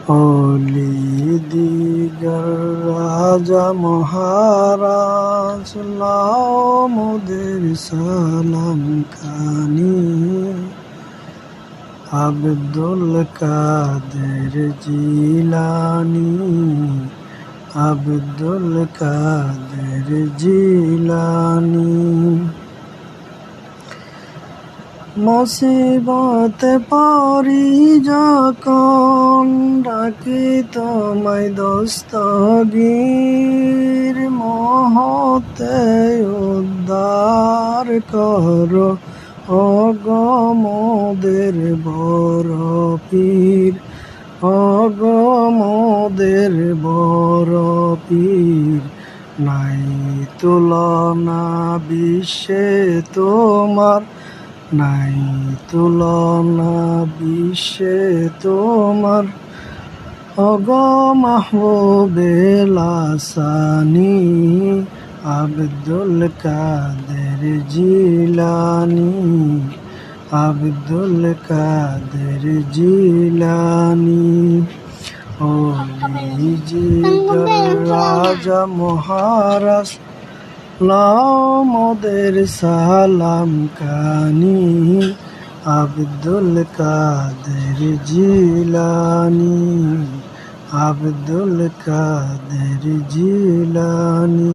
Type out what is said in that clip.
অলি দিগার রাজা মহারাজ লাও মোদের সালাম খানি। আব্দুল কাদের জিলানি, আব্দুল কাদের জিলানি। মুসিবতে পড়ি যখন ডাকি তোমায় দস্তগীর, মহতে উদ্ধার করো ওগো মোদের বড় পীর, ওগো মোদের বড় পীর। নাই তুলনা বিশ্বে তোমার, নাই তুলনা বিশ্বে তোমার। ওগো মাহবুবে লাসানি, আব্দুল কাদের জিলানি, আব্দুল কাদের জিলানি। ওলি জিগার রাজা মহারাজ লাও মোদের সালাম কানি। আব্দুল কাদের জিলানি, আব্দুল কাদের জিলানি।